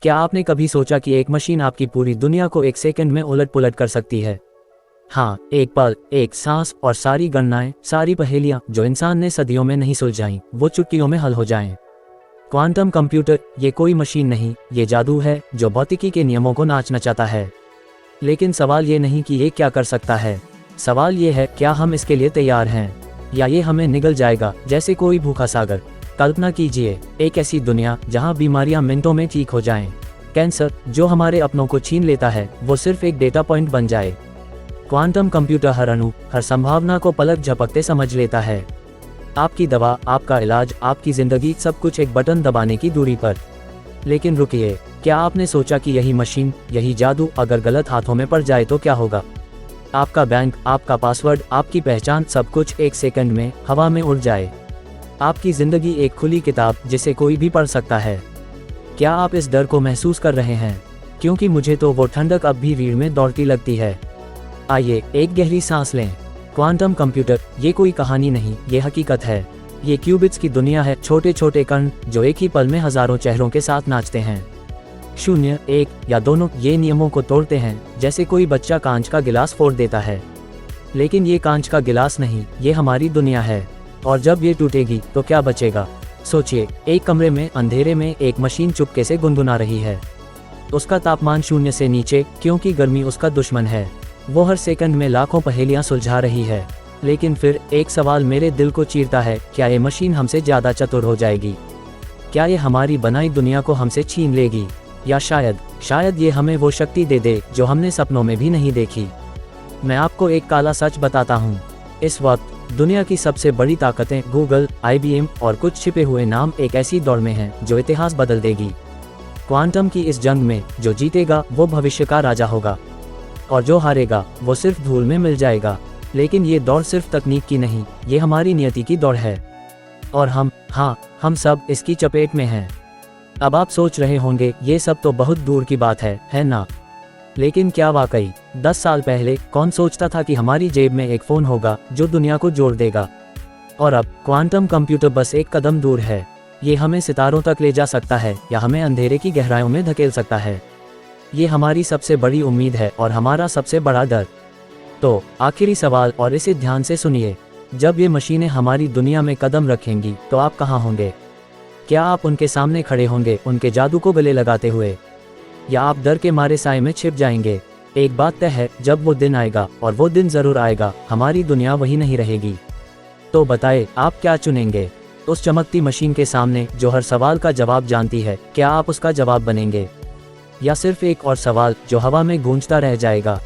क्या आपने कभी सोचा कि एक मशीन आपकी पूरी दुनिया को एक सेकंड में उलट पुलट कर सकती है? हाँ, एक पल, एक सांस और सारी गणनाएं, सारी पहेलियां जो इंसान ने सदियों में नहीं सुलझाईं, वो चुटकियों में हल हो जाएं। क्वांटम कंप्यूटर ये कोई मशीन नहीं, ये जादू है जो भौतिकी के नियमों को नाच नचाता है। लेकिन सवाल ये नहीं कि ये क्या कर सकता है, सवाल ये है क्या हम इसके लिए तैयार हैं, या ये हमें निगल जाएगा जैसे कोई भूखा सागर। कल्पना कीजिए एक ऐसी दुनिया जहां बीमारियां मिनटों में ठीक हो जाएं। कैंसर जो हमारे अपनों को छीन लेता है वो सिर्फ एक डेटा पॉइंट बन जाए। क्वांटम कंप्यूटर हर अणु, हर संभावना को पलक झपकते समझ लेता है। आपकी दवा, आपका इलाज, आपकी जिंदगी, सब कुछ एक बटन दबाने की दूरी पर। लेकिन रुकिए, क्या आपने सोचा कि यही मशीन, यही जादू अगर गलत हाथों में पड़ जाए तो क्या होगा? आपका बैंक, आपका पासवर्ड, आपकी पहचान, सब कुछ एक सेकंड में हवा में उड़ जाए। आपकी जिंदगी एक खुली किताब जिसे कोई भी पढ़ सकता है। क्या आप इस डर को महसूस कर रहे हैं? क्योंकि मुझे तो वो ठंडक अब भी रीढ़ में दौड़ती लगती है। आइए एक गहरी सांस लें। क्वांटम कंप्यूटर ये कोई कहानी नहीं, ये हकीकत है। ये क्यूबिट्स की दुनिया है, छोटे छोटे कण जो एक ही पल में हजारों चेहरों के साथ नाचते हैं। 0, 1 या दोनों ये नियमों को तोड़ते हैं जैसे कोई बच्चा कांच का गिलास फोड़ देता है। लेकिन ये कांच का गिलास नहीं, ये हमारी दुनिया है। और जब ये टूटेगी तो क्या बचेगा? सोचिए, एक कमरे में अंधेरे में एक मशीन चुपके से गुनगुना रही है। उसका तापमान 0 से नीचे, क्योंकि गर्मी उसका दुश्मन है। वो हर सेकंड में लाखों पहेलियां सुलझा रही है। लेकिन फिर एक सवाल मेरे दिल को चीरता है, क्या ये मशीन हमसे ज़्यादा चतुर हो जाएगी? क्या ये हमारी बनाई दुनिया को हमसे छीन लेगी? या शायद ये हमें वो शक्ति दे दे जो हमने सपनों में भी नहीं देखी। मैं आपको एक काला सच बताता हूँ। इस वक्त दुनिया की सबसे बड़ी ताकतें गूगल, IBM और कुछ छिपे हुए नाम एक ऐसी दौड़ में हैं जो इतिहास बदल देगी। क्वांटम की इस जंग में जो जीतेगा वो भविष्य का राजा होगा, और जो हारेगा वो सिर्फ धूल में मिल जाएगा। लेकिन ये दौड़ सिर्फ तकनीक की नहीं, ये हमारी नियति की दौड़ है। और हम सब इसकी चपेट में हैं। अब आप सोच रहे होंगे ये सब तो बहुत दूर की बात है ना? लेकिन क्या वाकई 10 साल पहले कौन सोचता था कि हमारी जेब में एक फ़ोन होगा जो दुनिया को जोड़ देगा? और अब क्वांटम कंप्यूटर बस एक कदम दूर है। ये हमें सितारों तक ले जा सकता है या हमें अंधेरे की गहराइयों में धकेल सकता है। ये हमारी सबसे बड़ी उम्मीद है और हमारा सबसे बड़ा डर। तो आखिरी सवाल, और इसे ध्यान से सुनिए, जब ये मशीनें हमारी दुनिया में कदम रखेंगी तो आप कहाँ होंगे? क्या आप उनके सामने खड़े होंगे उनके जादू को गले लगाते हुए, या आप डर के मारे साए में छिप जाएंगे? एक बात तय है, जब वो दिन आएगा, और वो दिन जरूर आएगा, हमारी दुनिया वही नहीं रहेगी। तो बताए आप क्या चुनेंगे? उस चमकती मशीन के सामने जो हर सवाल का जवाब जानती है, क्या आप उसका जवाब बनेंगे? या सिर्फ एक और सवाल जो हवा में गूंजता रह जाएगा,